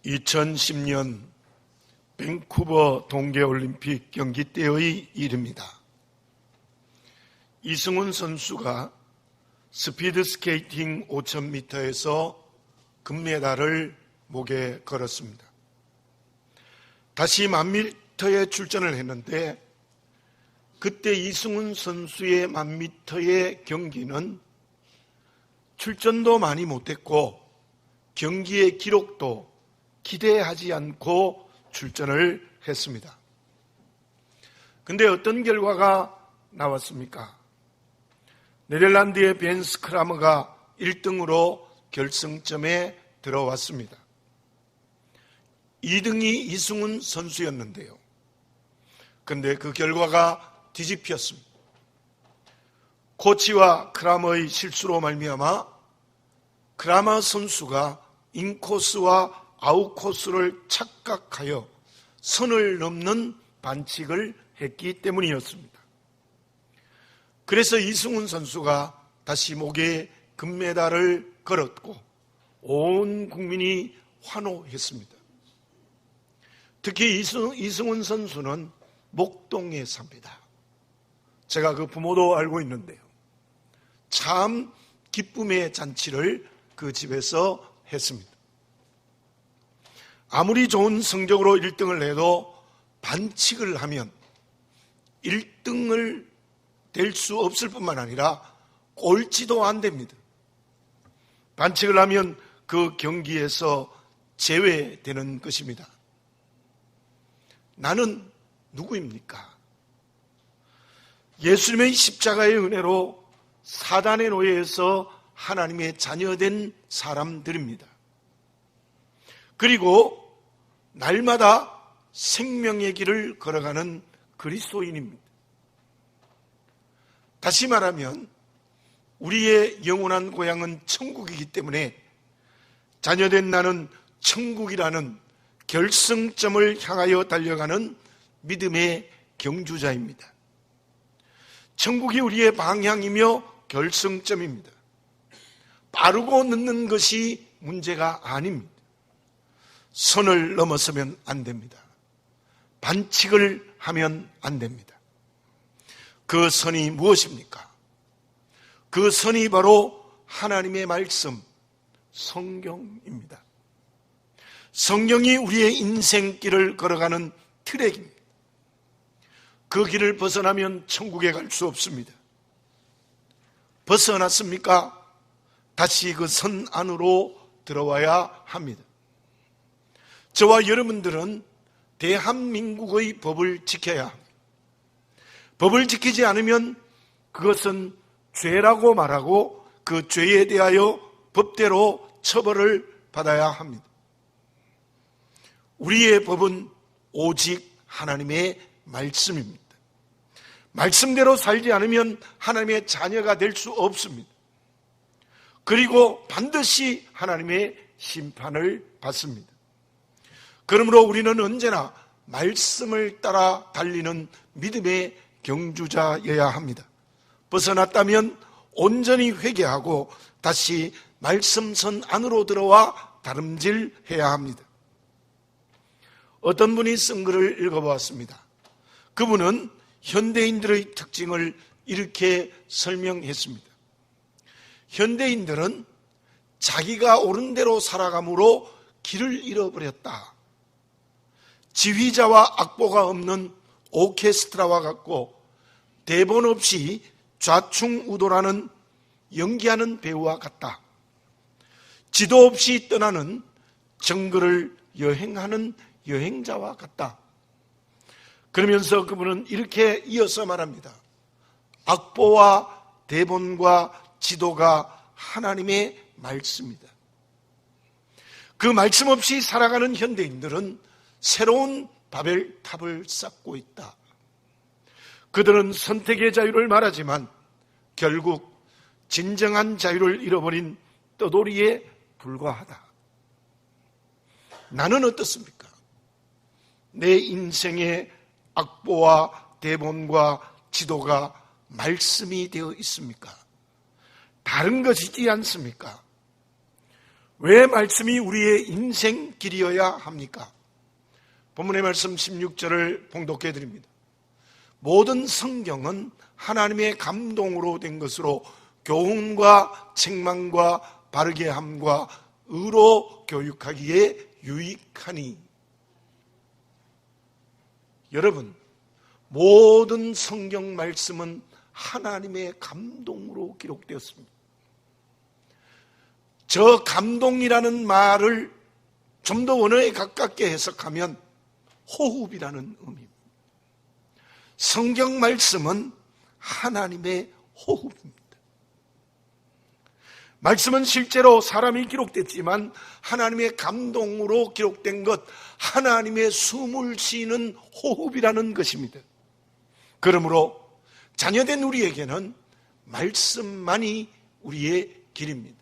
2010년 밴쿠버 동계올림픽 경기 때의 일입니다. 이승훈 선수가 스피드 스케이팅 5000m에서 금메달을 목에 걸었습니다. 다시 1000m에 출전을 했는데 그때 이승훈 선수의 1000m의 경기는 출전도 많이 못했고 경기의 기록도 기대하지 않고 출전을 했습니다. 근데 어떤 결과가 나왔습니까? 네덜란드의 벤 스크라머가 1등으로 결승점에 들어왔습니다. 2등이 이승훈 선수였는데요. 근데 그 결과가 뒤집혔습니다. 코치와 크라머의 실수로 말미암아 크라머 선수가 인코스와 아웃코스를 착각하여 선을 넘는 반칙을 했기 때문이었습니다. 그래서 이승훈 선수가 다시 목에 금메달을 걸었고 온 국민이 환호했습니다. 특히 이승훈 선수는 목동에 삽니다. 제가 그 부모도 알고 있는데요. 참 기쁨의 잔치를 그 집에서 했습니다. 아무리 좋은 성적으로 1등을 해도 반칙을 하면 1등을 될 수 없을 뿐만 아니라 꼴찌도 안 됩니다. 반칙을 하면 그 경기에서 제외되는 것입니다. 나는 누구입니까? 예수님의 십자가의 은혜로 사단의 노예에서 하나님의 자녀된 사람들입니다. 그리고 날마다 생명의 길을 걸어가는 그리스도인입니다. 다시 말하면 우리의 영원한 고향은 천국이기 때문에 자녀된 나는 천국이라는 결승점을 향하여 달려가는 믿음의 경주자입니다. 천국이 우리의 방향이며 결승점입니다. 빠르고 늦는 것이 문제가 아닙니다. 선을 넘어서면 안 됩니다. 반칙을 하면 안 됩니다. 그 선이 무엇입니까? 그 선이 바로 하나님의 말씀, 성경입니다. 성경이 우리의 인생길을 걸어가는 트랙입니다. 그 길을 벗어나면 천국에 갈 수 없습니다. 벗어났습니까? 다시 그 선 안으로 들어와야 합니다. 저와 여러분들은 대한민국의 법을 지켜야 합니다. 법을 지키지 않으면 그것은 죄라고 말하고 그 죄에 대하여 법대로 처벌을 받아야 합니다. 우리의 법은 오직 하나님의 말씀입니다. 말씀대로 살지 않으면 하나님의 자녀가 될 수 없습니다. 그리고 반드시 하나님의 심판을 받습니다. 그러므로 우리는 언제나 말씀을 따라 달리는 믿음의 경주자여야 합니다. 벗어났다면 온전히 회개하고 다시 말씀선 안으로 들어와 다름질해야 합니다. 어떤 분이 쓴 글을 읽어보았습니다. 그분은 현대인들의 특징을 이렇게 설명했습니다. 현대인들은 자기가 옳은 대로 살아감으로 길을 잃어버렸다. 지휘자와 악보가 없는 오케스트라와 같고 대본 없이 좌충우돌하는 연기하는 배우와 같다. 지도 없이 떠나는 정글을 여행하는 여행자와 같다. 그러면서 그분은 이렇게 이어서 말합니다. 악보와 대본과 지도가 하나님의 말씀이다. 그 말씀 없이 살아가는 현대인들은 새로운 바벨탑을 쌓고 있다. 그들은 선택의 자유를 말하지만 결국 진정한 자유를 잃어버린 떠돌이에 불과하다. 나는 어떻습니까? 내 인생의 악보와 대본과 지도가 말씀이 되어 있습니까? 다른 것이지 않습니까? 왜 말씀이 우리의 인생길이어야 합니까? 본문의 말씀 16절을 봉독해 드립니다. 모든 성경은 하나님의 감동으로 된 것으로 교훈과 책망과 바르게 함과 의로 교육하기에 유익하니. 여러분, 모든 성경 말씀은 하나님의 감동으로 기록되었습니다. 저 감동이라는 말을 좀 더 언어에 가깝게 해석하면 호흡이라는 의미입니다. 성경 말씀은 하나님의 호흡입니다. 말씀은 실제로 사람이 기록됐지만 하나님의 감동으로 기록된 것, 하나님의 숨을 쉬는 호흡이라는 것입니다. 그러므로 자녀된 우리에게는 말씀만이 우리의 길입니다.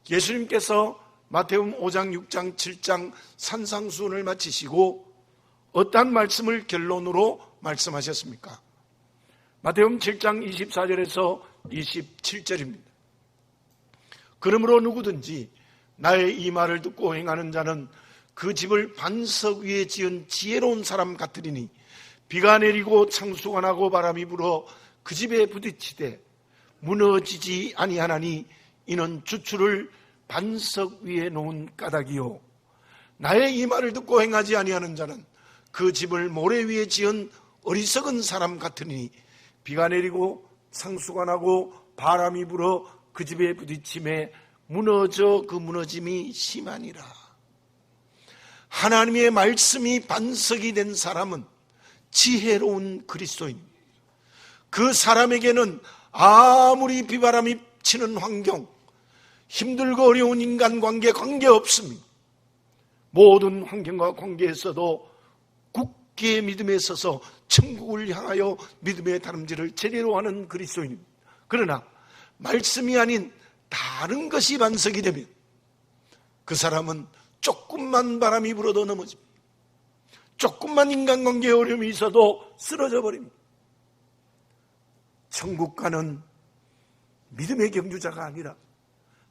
예수님께서 마태복음 5장, 6장, 7장 산상수훈을 마치시고 어떠한 말씀을 결론으로 말씀하셨습니까? 마태복음 7장 24절에서 27절입니다. 그러므로 누구든지 나의 이 말을 듣고 행하는 자는 그 집을 반석 위에 지은 지혜로운 사람 같으리니 비가 내리고 창수가 나고 바람이 불어 그 집에 부딪히되 무너지지 아니하나니 이는 주추를 반석 위에 놓은 까닭이요 나의 이 말을 듣고 행하지 아니하는 자는 그 집을 모래 위에 지은 어리석은 사람 같으니 비가 내리고 창수가 나고 바람이 불어 그 집에 부딪힘에 무너져 그 무너짐이 심하니라. 하나님의 말씀이 반석이 된 사람은 지혜로운 그리스도인입니다. 그 사람에게는 아무리 비바람이 치는 환경, 힘들고 어려운 인간관계 관계없습니다. 모든 환경과 관계에서도 굳게 믿음에 서서 천국을 향하여 믿음의 다름질을 제대로 하는 그리스도인입니다. 그러나 말씀이 아닌 다른 것이 반석이 되면 그 사람은 조금만 바람이 불어도 넘어집니다. 조금만 인간관계에 어려움이 있어도 쓰러져 버립니다. 천국 가는 믿음의 경주자가 아니라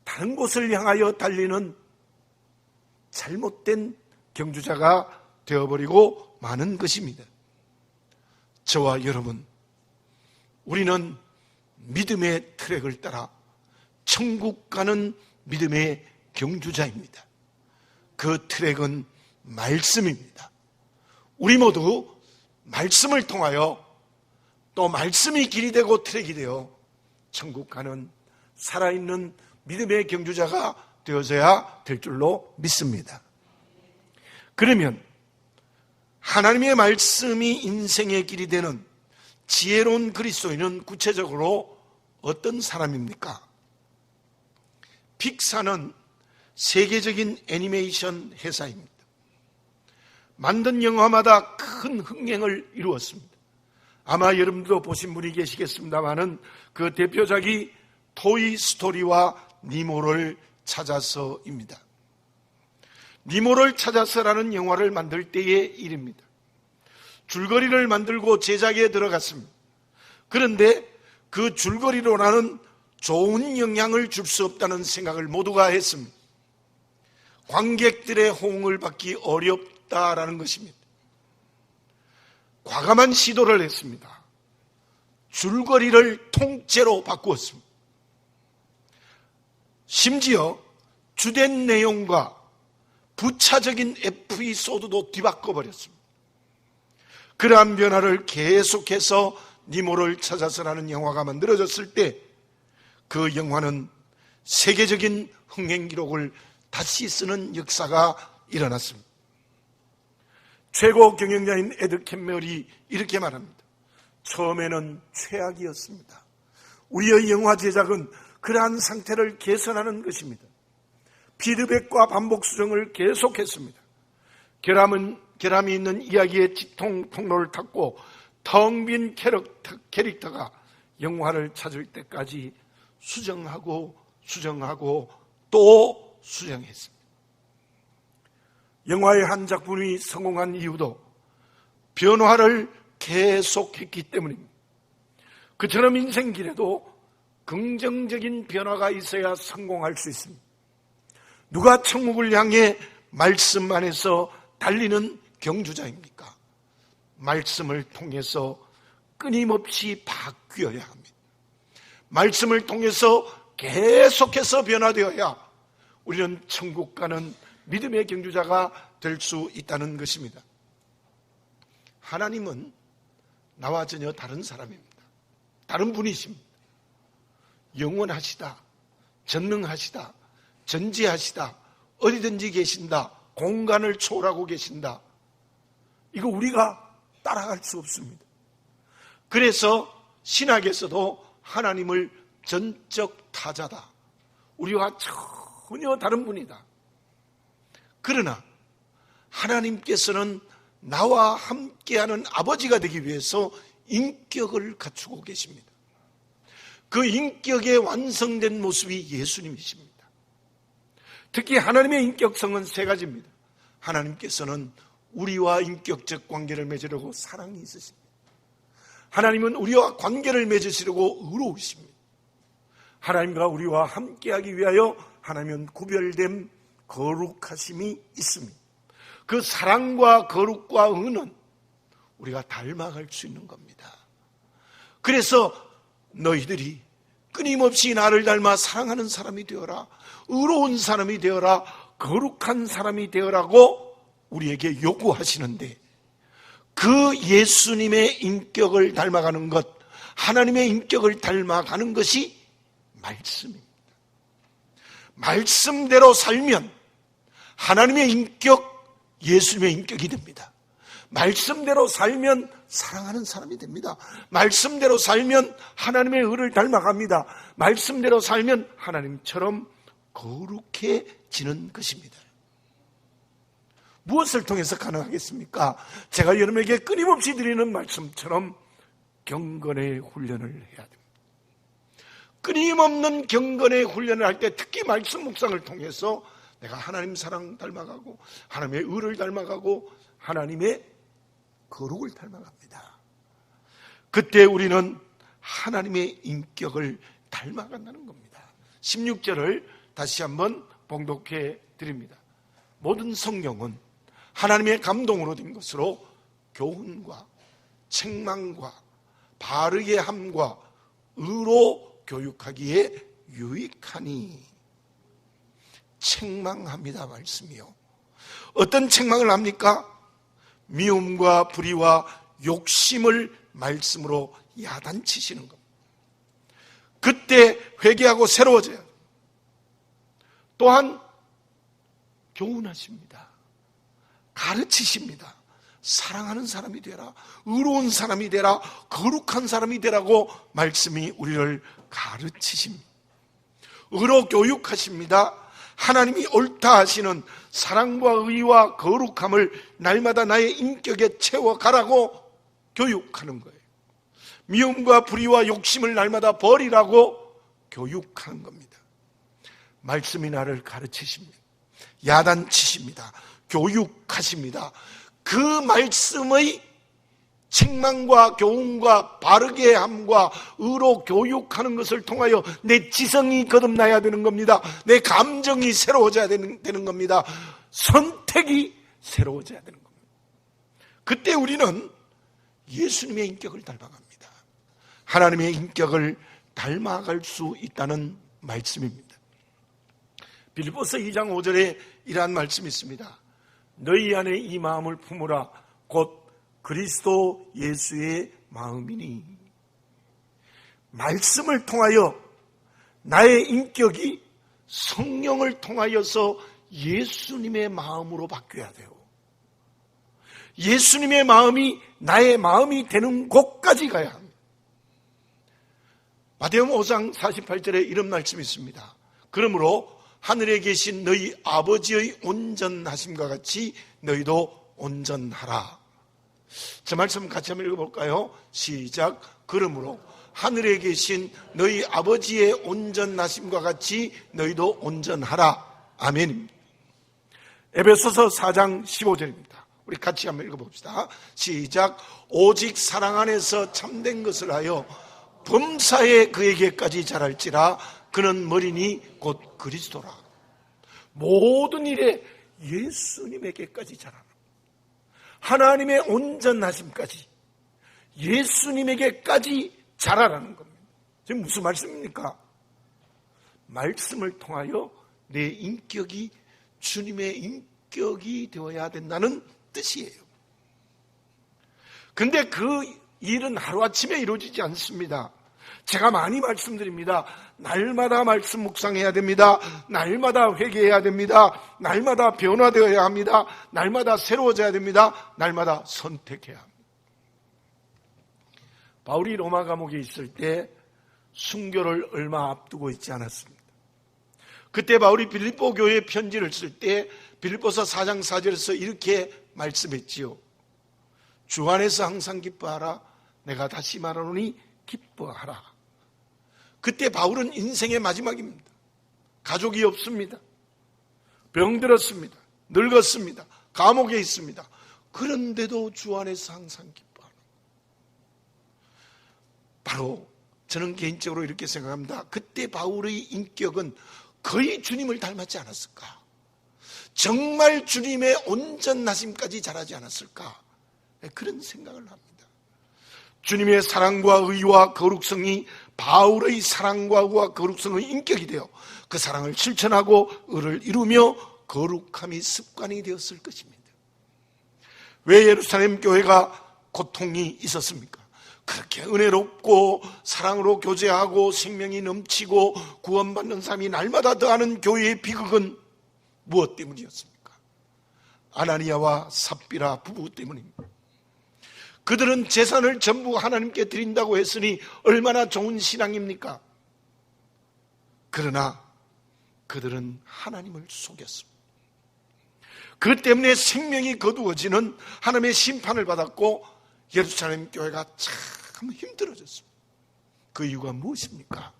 다른 곳을 향하여 달리는 잘못된 경주자가 되어버리고 마는 것입니다. 저와 여러분, 우리는 믿음의 트랙을 따라 천국 가는 믿음의 경주자입니다. 그 트랙은 말씀입니다. 우리 모두 말씀을 통하여 또 말씀이 길이 되고 트랙이 되어 천국 가는 살아있는 믿음의 경주자가 되어져야 될 줄로 믿습니다. 그러면 하나님의 말씀이 인생의 길이 되는 지혜로운 그리스도인은 구체적으로 어떤 사람입니까? 픽사는 세계적인 애니메이션 회사입니다. 만든 영화마다 큰 흥행을 이루었습니다. 아마 여러분도 보신 분이 계시겠습니다마는 그 대표작이 토이 스토리와 니모를 찾아서입니다. 니모를 찾아서라는 영화를 만들 때의 일입니다. 줄거리를 만들고 제작에 들어갔습니다. 그런데 그 줄거리로라는 좋은 영향을 줄 수 없다는 생각을 모두가 했습니다. 관객들의 호응을 받기 어렵다라는 것입니다. 과감한 시도를 했습니다. 줄거리를 통째로 바꾸었습니다. 심지어 주된 내용과 부차적인 에피소드도 뒤바꿔버렸습니다. 그러한 변화를 계속해서 니모를 찾아서라는 영화가 만들어졌을 때 그 영화는 세계적인 흥행 기록을 다시 쓰는 역사가 일어났습니다. 최고 경영자인 에드 캠멜이 이렇게 말합니다. 처음에는 최악이었습니다. 우리의 영화 제작은 그러한 상태를 개선하는 것입니다. 피드백과 반복 수정을 계속했습니다. 결함이 있는 이야기의 지통 통로를 탔고 텅 빈 캐릭터가 영화를 찾을 때까지 수정하고 또 수정했습니다. 영화의 한 작품이 성공한 이유도 변화를 계속했기 때문입니다. 그처럼 인생길에도 긍정적인 변화가 있어야 성공할 수 있습니다. 누가 천국을 향해 말씀 안에서 달리는 경주자입니까? 말씀을 통해서 끊임없이 바뀌어야 합니다. 말씀을 통해서 계속해서 변화되어야 우리는 천국 가는 믿음의 경주자가 될 수 있다는 것입니다. 하나님은 나와 전혀 다른 사람입니다. 다른 분이십니다. 영원하시다, 전능하시다, 전지하시다, 어디든지 계신다, 공간을 초월하고 계신다. 이거 우리가 따라갈 수 없습니다. 그래서 신학에서도 하나님을 전적 타자다, 우리와 전혀 다른 분이다. 그러나 하나님께서는 나와 함께하는 아버지가 되기 위해서 인격을 갖추고 계십니다. 그 인격의 완성된 모습이 예수님이십니다. 특히 하나님의 인격성은 세 가지입니다. 하나님께서는 우리와 인격적 관계를 맺으려고 사랑이 있으십니다. 하나님은 우리와 관계를 맺으시려고 의로우십니다. 하나님과 우리와 함께하기 위하여 하나님은 구별된 거룩하심이 있습니다. 그 사랑과 거룩과 은은 우리가 닮아갈 수 있는 겁니다. 그래서 너희들이 끊임없이 나를 닮아 사랑하는 사람이 되어라, 의로운 사람이 되어라, 거룩한 사람이 되어라고 우리에게 요구하시는데, 그 예수님의 인격을 닮아가는 것, 하나님의 인격을 닮아가는 것이 말씀입니다. 말씀대로 살면 하나님의 인격, 예수님의 인격이 됩니다. 말씀대로 살면 사랑하는 사람이 됩니다. 말씀대로 살면 하나님의 의를 닮아갑니다. 말씀대로 살면 하나님처럼 거룩해지는 것입니다. 무엇을 통해서 가능하겠습니까? 제가 여러분에게 끊임없이 드리는 말씀처럼 경건의 훈련을 해야 됩니다. 끊임없는 경건의 훈련을 할 때, 특히 말씀 묵상을 통해서 내가 하나님 사랑 닮아가고 하나님의 의를 닮아가고 하나님의 거룩을 닮아갑니다. 그때 우리는 하나님의 인격을 닮아간다는 겁니다. 16절을 다시 한번 봉독해 드립니다. 모든 성경은 하나님의 감동으로 된 것으로 교훈과 책망과 바르게 함과 의로 교육하기에 유익하니. 책망합니다, 말씀이요. 어떤 책망을 합니까? 미움과 불의와 욕심을 말씀으로 야단치시는 겁니다. 그때 회개하고 새로워져요. 또한 교훈하십니다. 가르치십니다. 사랑하는 사람이 되라, 의로운 사람이 되라, 거룩한 사람이 되라고 말씀이 우리를 가르치십니다. 의로 교육하십니다. 하나님이 옳다 하시는 사랑과 의와 거룩함을 날마다 나의 인격에 채워가라고 교육하는 거예요. 미움과 불의와 욕심을 날마다 버리라고 교육하는 겁니다. 말씀이 나를 가르치십니다. 야단치십니다. 교육하십니다. 그 말씀의 책망과 교훈과 바르게 함과 의로 교육하는 것을 통하여 내 지성이 거듭나야 되는 겁니다. 내 감정이 새로워져야 되는 겁니다. 선택이 새로워져야 되는 겁니다. 그때 우리는 예수님의 인격을 닮아갑니다. 하나님의 인격을 닮아갈 수 있다는 말씀입니다. 빌립보서 2장 5절에 이러한 말씀이 있습니다. 너희 안에 이 마음을 품으라, 곧 그리스도 예수의 마음이니. 말씀을 통하여 나의 인격이 성령을 통하여서 예수님의 마음으로 바뀌어야 돼요. 예수님의 마음이 나의 마음이 되는 곳까지 가야 합니다. 마태복음 5장 48절에 이런 말씀이 있습니다. 그러므로 하늘에 계신 너희 아버지의 온전하심과 같이 너희도 온전하라. 저 말씀 같이 한번 읽어볼까요? 시작. 그러므로 하늘에 계신 너희 아버지의 온전하심과 같이 너희도 온전하라. 아멘입니다. 에베소서 4장 15절입니다. 우리 같이 한번 읽어봅시다. 시작. 오직 사랑 안에서 참된 것을 하여 범사에 그에게까지 자랄지라. 그는 머리니 곧 그리스도라. 모든 일에 예수님에게까지 자라는, 하나님의 온전하심까지 예수님에게까지 자라라는 겁니다. 지금 무슨 말씀입니까? 말씀을 통하여 내 인격이 주님의 인격이 되어야 된다는 뜻이에요. 근데 그 일은 하루아침에 이루어지지 않습니다. 제가 많이 말씀드립니다. 날마다 말씀 묵상해야 됩니다. 날마다 회개해야 됩니다. 날마다 변화되어야 합니다. 날마다 새로워져야 됩니다. 날마다 선택해야 합니다. 바울이 로마 감옥에 있을 때 순교를 얼마 앞두고 있지 않았습니다. 그때 바울이 빌립보 교회에 편지를 쓸 때 빌립보서 4장 4절에서 이렇게 말씀했지요. 주 안에서 항상 기뻐하라. 내가 다시 말하노니 기뻐하라. 그때 바울은 인생의 마지막입니다. 가족이 없습니다. 병들었습니다. 늙었습니다. 감옥에 있습니다. 그런데도 주 안에서 항상 기뻐하라. 바로 저는 개인적으로 이렇게 생각합니다. 그때 바울의 인격은 거의 주님을 닮았지 않았을까? 정말 주님의 온전하심까지 자라지 않았을까? 그런 생각을 합니다. 주님의 사랑과 의와 거룩성이 바울의 사랑과 의와 거룩성의 인격이 되어 그 사랑을 실천하고 의를 이루며 거룩함이 습관이 되었을 것입니다. 왜 예루살렘 교회가 고통이 있었습니까? 그렇게 은혜롭고 사랑으로 교제하고 생명이 넘치고 구원받는 삶이 날마다 더하는 교회의 비극은 무엇 때문이었습니까? 아나니아와 삽비라 부부 때문입니다. 그들은 재산을 전부 하나님께 드린다고 했으니 얼마나 좋은 신앙입니까? 그러나 그들은 하나님을 속였습니다. 그 때문에 생명이 거두어지는 하나님의 심판을 받았고 예루살렘 교회가 참 힘들어졌습니다. 그 이유가 무엇입니까?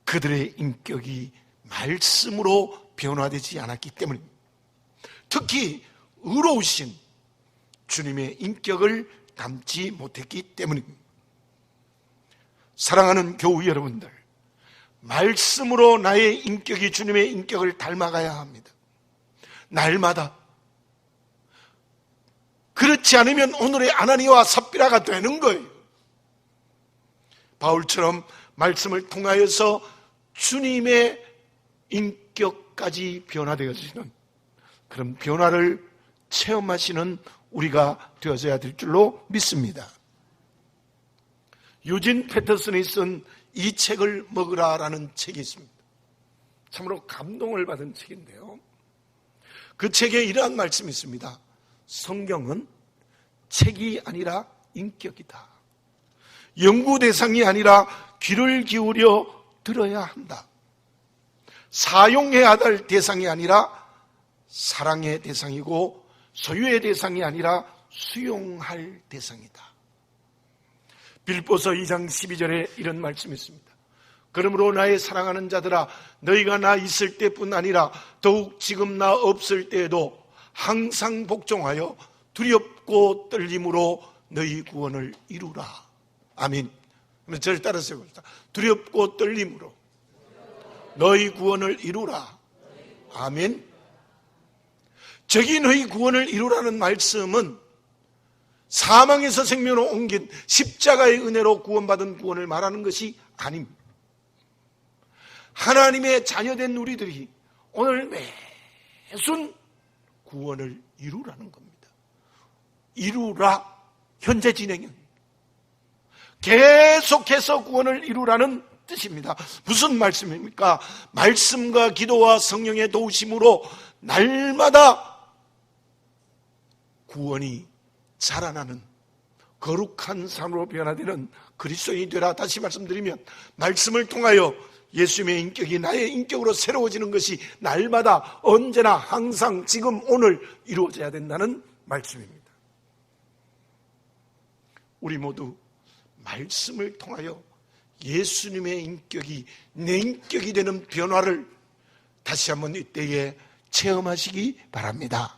그들의 인격이 말씀으로 변화되지 않았기 때문입니다. 특히 의로우신 주님의 인격을 담지 못했기 때문입니다. 사랑하는 교우 여러분들, 말씀으로 나의 인격이 주님의 인격을 닮아가야 합니다. 날마다. 그렇지 않으면 오늘의 아나니아와 삽비라가 되는 거예요. 바울처럼 말씀을 통하여서 주님의 인격까지 변화되어지는 그런 변화를 체험하시는 우리가 되어져야 될 줄로 믿습니다. 유진 패터슨이 쓴 이 책을 먹으라라는 책이 있습니다. 참으로 감동을 받은 책인데요. 그 책에 이러한 말씀이 있습니다. 성경은 책이 아니라 인격이다. 연구 대상이 아니라 귀를 기울여 들어야 한다. 사용해야 할 대상이 아니라 사랑의 대상이고 소유의 대상이 아니라 수용할 대상이다. 빌립보서 2장 12절에 이런 말씀이 있습니다. 그러므로 나의 사랑하는 자들아, 너희가 나 있을 때뿐 아니라 더욱 지금 나 없을 때에도 항상 복종하여 두렵고 떨림으로 너희 구원을 이루라. 아멘. 그러면 저를 따라서 해봅시다. 두렵고 떨림으로 너희 구원을 이루라. 아멘. 저기 너희 구원을 이루라는 말씀은 사망에서 생명으로 옮긴 십자가의 은혜로 구원받은 구원을 말하는 것이 아닙니다. 하나님의 자녀된 우리들이 오늘 매순 구원을 이루라는 겁니다. 이루라. 현재 진행형입니다. 계속해서 구원을 이루라는 뜻입니다. 무슨 말씀입니까? 말씀과 기도와 성령의 도우심으로 날마다 구원이 자라나는 거룩한 삶으로 변화되는 그리스도인이 되라. 다시 말씀드리면 말씀을 통하여 예수님의 인격이 나의 인격으로 새로워지는 것이 날마다 언제나 항상 지금 오늘 이루어져야 된다는 말씀입니다. 우리 모두 말씀을 통하여 예수님의 인격이 내 인격이 되는 변화를 다시 한번 이때에 체험하시기 바랍니다.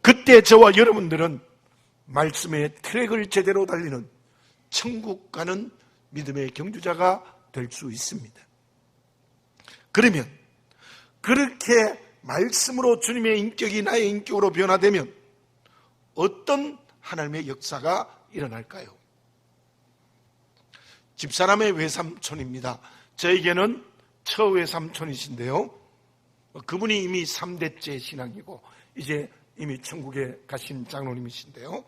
그때 저와 여러분들은 말씀의 트랙을 제대로 달리는 천국 가는 믿음의 경주자가 될 수 있습니다. 그러면 그렇게 말씀으로 주님의 인격이 나의 인격으로 변화되면 어떤 하나님의 역사가 일어날까요? 집사람의 외삼촌입니다. 저에게는 처외삼촌이신데요, 그분이 이미 3대째 신앙이고 이제 이미 천국에 가신 장로님이신데요,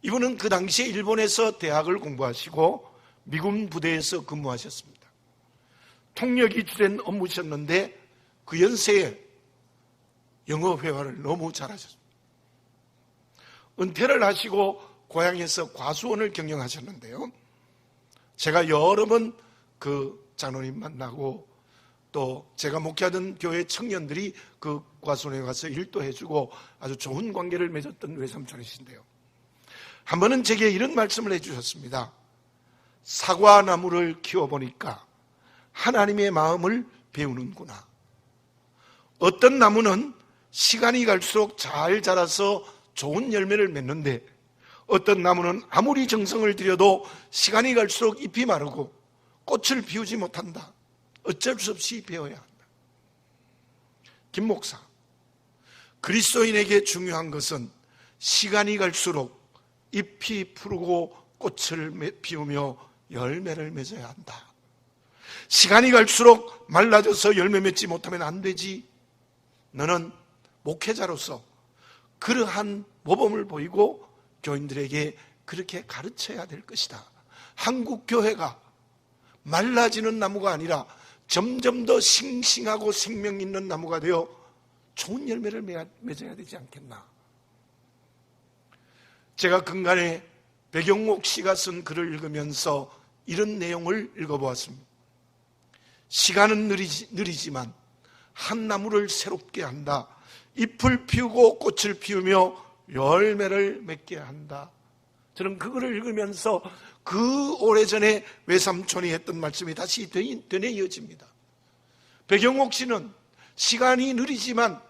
이분은 그 당시에 일본에서 대학을 공부하시고 미군 부대에서 근무하셨습니다. 통역이 주된 업무셨는데 그 연세에 영어 회화를 너무 잘하셨습니다. 은퇴를 하시고 고향에서 과수원을 경영하셨는데요, 제가 여러 번 그 장로님 만나고 또 제가 목회하던 교회 청년들이 그 과수원에 가서 일도 해주고 아주 좋은 관계를 맺었던 외삼촌이신데요, 한 번은 제게 이런 말씀을 해주셨습니다. 사과나무를 키워보니까 하나님의 마음을 배우는구나. 어떤 나무는 시간이 갈수록 잘 자라서 좋은 열매를 맺는데 어떤 나무는 아무리 정성을 들여도 시간이 갈수록 잎이 마르고 꽃을 피우지 못한다. 어쩔 수 없이 배워야 한다. 김 목사, 그리스도인에게 중요한 것은 시간이 갈수록 잎이 푸르고 꽃을 피우며 열매를 맺어야 한다. 시간이 갈수록 말라져서 열매 맺지 못하면 안 되지. 너는 목회자로서 그러한 모범을 보이고 교인들에게 그렇게 가르쳐야 될 것이다. 한국 교회가 말라지는 나무가 아니라 점점 더 싱싱하고 생명 있는 나무가 되어 좋은 열매를 맺어야 되지 않겠나. 제가 근간에 백영옥 씨가 쓴 글을 읽으면서 이런 내용을 읽어보았습니다. 시간은 느리지만 한 나무를 새롭게 한다. 잎을 피우고 꽃을 피우며 열매를 맺게 한다. 저는 그거를 읽으면서 그 오래전에 외삼촌이 했던 말씀이 다시 되뇌 이어집니다. 백영옥 씨는 시간이 느리지만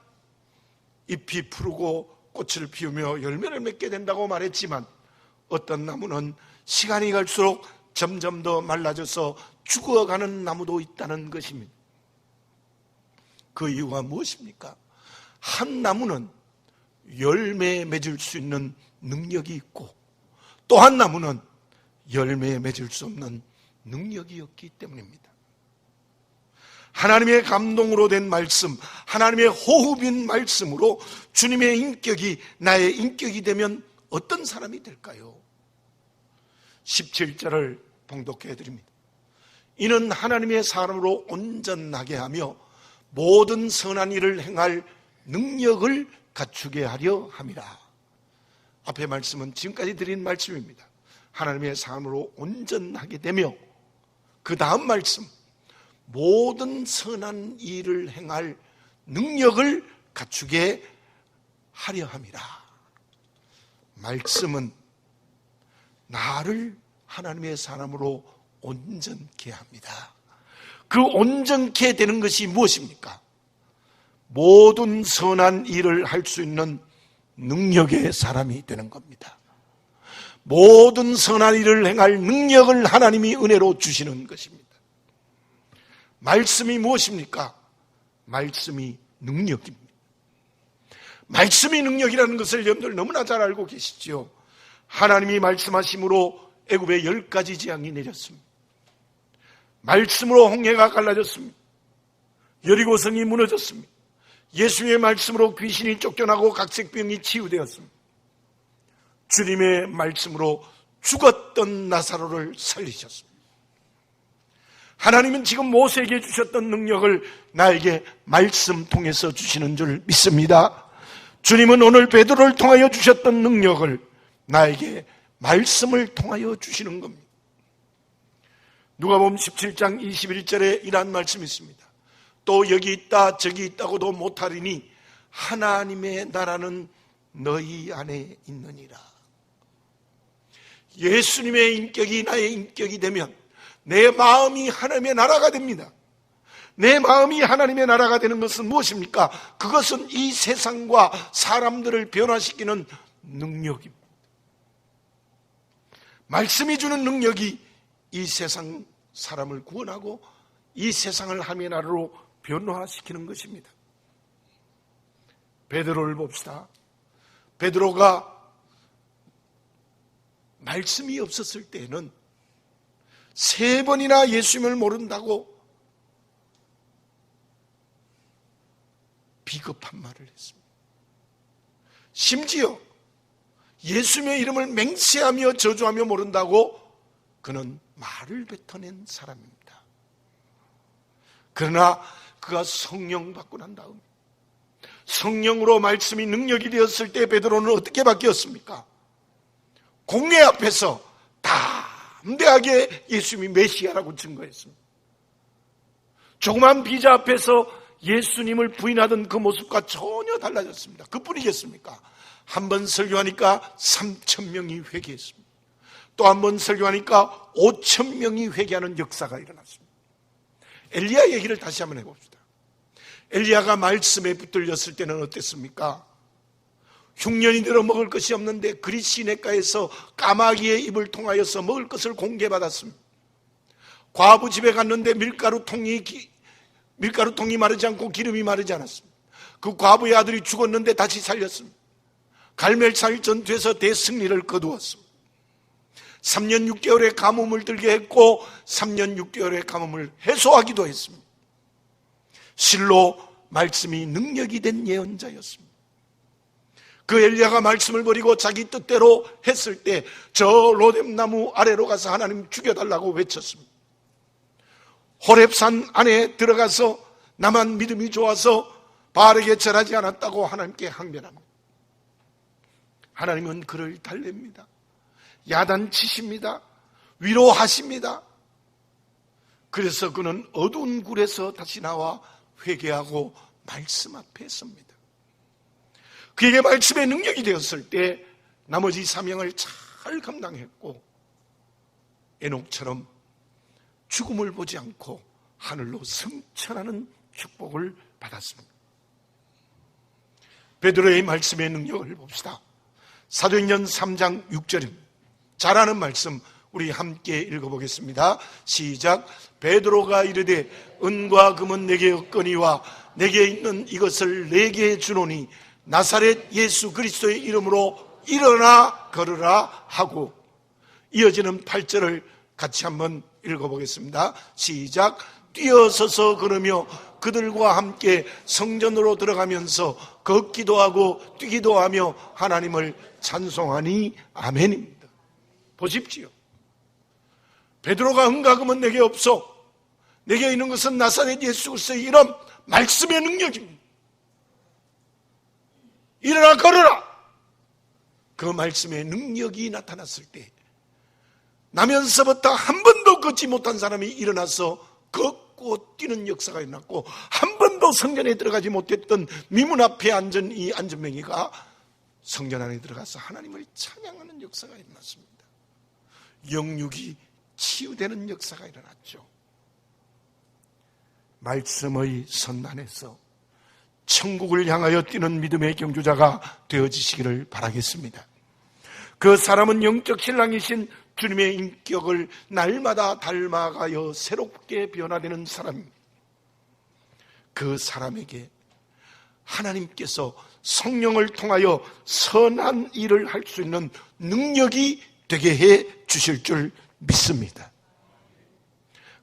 잎이 푸르고 꽃을 피우며 열매를 맺게 된다고 말했지만 어떤 나무는 시간이 갈수록 점점 더 말라져서 죽어가는 나무도 있다는 것입니다. 그 이유가 무엇입니까? 한 나무는 열매 맺을 수 있는 능력이 있고 또 한 나무는 열매 맺을 수 없는 능력이 없기 때문입니다. 하나님의 감동으로 된 말씀, 하나님의 호흡인 말씀으로 주님의 인격이 나의 인격이 되면 어떤 사람이 될까요? 17절을 봉독해 드립니다. 이는 하나님의 사람으로 온전하게 하며 모든 선한 일을 행할 능력을 갖추게 하려 함이라. 앞의 말씀은 지금까지 드린 말씀입니다. 하나님의 사람으로 온전하게 되며 그 다음 말씀, 모든 선한 일을 행할 능력을 갖추게 하려 함이라. 말씀은 나를 하나님의 사람으로 온전케 합니다. 그 온전케 되는 것이 무엇입니까? 모든 선한 일을 할 수 있는 능력의 사람이 되는 겁니다. 모든 선한 일을 행할 능력을 하나님이 은혜로 주시는 것입니다. 말씀이 무엇입니까? 말씀이 능력입니다. 말씀이 능력이라는 것을 여러분들 너무나 잘 알고 계시죠. 하나님이 말씀하심으로 애굽에 10가지 재앙이 내렸습니다. 말씀으로 홍해가 갈라졌습니다. 여리고성이 무너졌습니다. 예수의 말씀으로 귀신이 쫓겨나고 각색병이 치유되었습니다. 주님의 말씀으로 죽었던 나사로를 살리셨습니다. 하나님은 지금 모세에게 주셨던 능력을 나에게 말씀 통해서 주시는 줄 믿습니다. 주님은 오늘 베드로를 통하여 주셨던 능력을 나에게 말씀을 통하여 주시는 겁니다. 누가복음 17장 21절에 이러한 말씀이 있습니다. 또 여기 있다 저기 있다고도 못하리니 하나님의 나라는 너희 안에 있느니라. 예수님의 인격이 나의 인격이 되면 내 마음이 하나님의 나라가 됩니다. 내 마음이 하나님의 나라가 되는 것은 무엇입니까? 그것은 이 세상과 사람들을 변화시키는 능력입니다. 말씀이 주는 능력이 이 세상 사람을 구원하고 이 세상을 하나님의 나라로 변화시키는 것입니다. 베드로를 봅시다. 베드로가 말씀이 없었을 때에는 3번이나 예수님을 모른다고 비겁한 말을 했습니다. 심지어 예수님의 이름을 맹세하며 저주하며 모른다고 그는 말을 뱉어낸 사람입니다. 그러나 그가 성령 받고 난 다음 성령으로 말씀이 능력이 되었을 때 베드로는 어떻게 바뀌었습니까? 공회 앞에서 담대하게 예수님이 메시아라고 증거했습니다. 조그만 비자 앞에서 예수님을 부인하던 그 모습과 전혀 달라졌습니다. 그뿐이겠습니까? 한 번 설교하니까 3,000명이 회개했습니다. 또 한 번 설교하니까 5,000명이 회개하는 역사가 일어났습니다. 엘리야 얘기를 다시 한번 해봅시다. 엘리야가 말씀에 붙들렸을 때는 어땠습니까? 흉년이 들어 먹을 것이 없는데 그리 시냇가에서 까마귀의 입을 통하여서 먹을 것을 공개받았습니다. 과부 집에 갔는데 밀가루통이 마르지 않고 기름이 마르지 않았습니다. 그 과부의 아들이 죽었는데 다시 살렸습니다. 갈멜살 전투에서 대승리를 거두었습니다. 3년 6개월의 가뭄을 들게 했고 3년 6개월의 가뭄을 해소하기도 했습니다. 실로 말씀이 능력이 된 예언자였습니다. 그 엘리야가 말씀을 버리고 자기 뜻대로 했을 때 저 로뎀나무 아래로 가서 하나님 죽여달라고 외쳤습니다. 호렙산 안에 들어가서 나만 믿음이 좋아서 바알에게 절하지 않았다고 하나님께 항변합니다. 하나님은 그를 달랩니다. 야단치십니다. 위로하십니다. 그래서 그는 어두운 굴에서 다시 나와 회개하고 말씀 앞에 섭니다. 그에게 말씀의 능력이 되었을 때 나머지 사명을 잘 감당했고 에녹처럼 죽음을 보지 않고 하늘로 승천하는 축복을 받았습니다. 베드로의 말씀의 능력을 봅시다. 사도행전 3장 6절입니다. 잘 아는 말씀 우리 함께 읽어보겠습니다. 시작. 베드로가 이르되 은과 금은 내게 없거니와 내게 있는 이것을 내게 주노니 나사렛 예수 그리스도의 이름으로 일어나 걸으라 하고, 이어지는 8절을 같이 한번 읽어보겠습니다. 시작. 뛰어서서 걸으며 그들과 함께 성전으로 들어가면서 걷기도 하고 뛰기도 하며 하나님을 찬송하니 아멘입니다. 보십시오. 베드로가 은과 금은 내게 없어 내게 있는 것은 나사렛 예수 그리스도의 이름, 말씀의 능력입니다. 일어나 걸으라. 그 말씀의 능력이 나타났을 때 나면서부터 한 번도 걷지 못한 사람이 일어나서 걷고 뛰는 역사가 일어났고, 한 번도 성전에 들어가지 못했던 미문 앞에 앉은 이 안전뱅이가 성전 안에 들어가서 하나님을 찬양하는 역사가 일어났습니다. 영육이 치유되는 역사가 일어났죠. 말씀의 선단에서 천국을 향하여 뛰는 믿음의 경주자가 되어지시기를 바라겠습니다. 그 사람은 영적 신랑이신 주님의 인격을 날마다 닮아가여 새롭게 변화되는 사람입니다. 그 사람에게 하나님께서 성령을 통하여 선한 일을 할 수 있는 능력이 되게 해 주실 줄 믿습니다.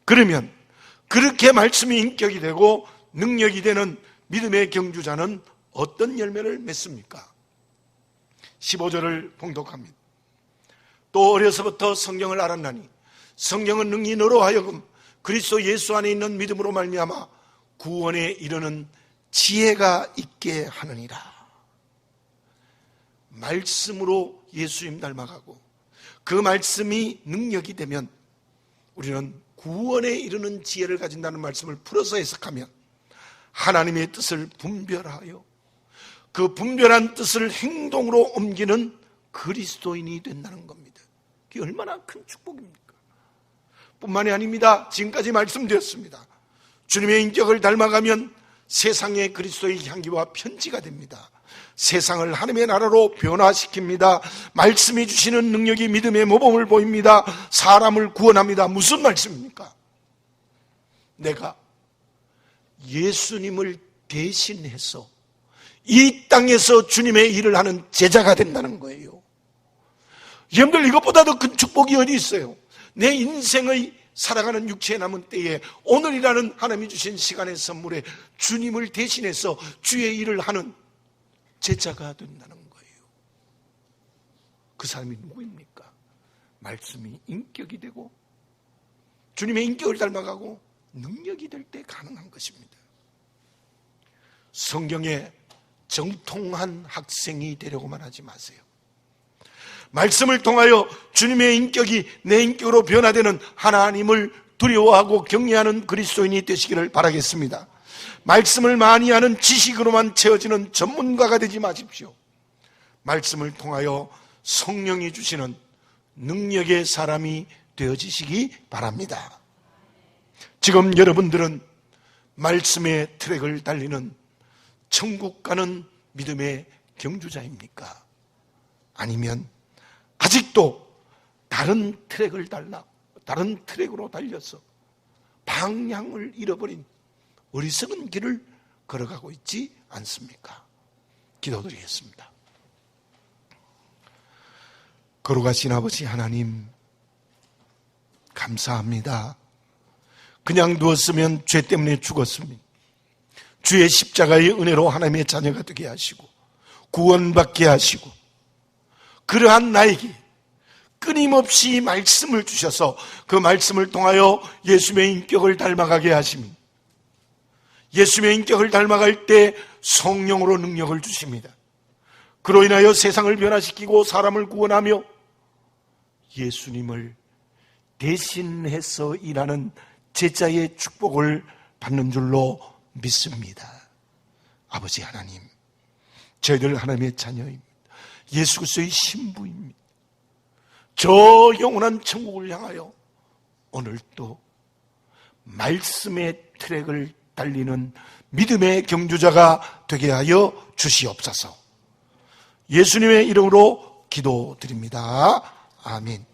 그러면 그렇게 말씀이 인격이 되고 능력이 되는 믿음의 경주자는 어떤 열매를 맺습니까? 15절을 봉독합니다. 또 어려서부터 성경을 알았나니 성경은 능히 너로 하여금 그리스도 예수 안에 있는 믿음으로 말미암아 구원에 이르는 지혜가 있게 하느니라. 말씀으로 예수님 닮아가고 그 말씀이 능력이 되면 우리는 구원에 이르는 지혜를 가진다는 말씀을 풀어서 해석하면 하나님의 뜻을 분별하여 그 분별한 뜻을 행동으로 옮기는 그리스도인이 된다는 겁니다. 그게 얼마나 큰 축복입니까? 뿐만이 아닙니다. 지금까지 말씀드렸습니다. 주님의 인격을 닮아가면 세상의 그리스도의 향기와 편지가 됩니다. 세상을 하나님의 나라로 변화시킵니다. 말씀이 주시는 능력이 믿음의 모범을 보입니다. 사람을 구원합니다. 무슨 말씀입니까? 내가 예수님을 대신해서 이 땅에서 주님의 일을 하는 제자가 된다는 거예요. 여러분들, 이것보다 더 큰 축복이 어디 있어요? 내 인생의 살아가는 육체에 남은 때에 오늘이라는 하나님이 주신 시간의 선물에 주님을 대신해서 주의 일을 하는 제자가 된다는 거예요. 그 사람이 누구입니까? 말씀이 인격이 되고 주님의 인격을 닮아가고 능력이 될 때 가능한 것입니다. 성경에 정통한 학생이 되려고만 하지 마세요. 말씀을 통하여 주님의 인격이 내 인격으로 변화되는 하나님을 두려워하고 경외하는 그리스도인이 되시기를 바라겠습니다. 말씀을 많이 하는 지식으로만 채워지는 전문가가 되지 마십시오. 말씀을 통하여 성령이 주시는 능력의 사람이 되어지시기 바랍니다. 지금 여러분들은 말씀의 트랙을 달리는 천국 가는 믿음의 경주자입니까? 아니면 아직도 다른 트랙으로 달려서 방향을 잃어버린 어리석은 길을 걸어가고 있지 않습니까? 기도드리겠습니다. 걸어가신 아버지 하나님, 감사합니다. 그냥 두었으면 죄 때문에 죽었습니다. 주의 십자가의 은혜로 하나님의 자녀가 되게 하시고 구원받게 하시고, 그러한 나에게 끊임없이 말씀을 주셔서 그 말씀을 통하여 예수님의 인격을 닮아가게 하십니다. 예수님의 인격을 닮아갈 때 성령으로 능력을 주십니다. 그로 인하여 세상을 변화시키고 사람을 구원하며 예수님을 대신해서 일하는 제자의 축복을 받는 줄로 믿습니다. 아버지 하나님, 저희들 하나님의 자녀입니다. 예수 그리스도의 신부입니다. 저 영원한 천국을 향하여 오늘도 말씀의 트랙을 달리는 믿음의 경주자가 되게 하여 주시옵소서. 예수님의 이름으로 기도드립니다. 아멘.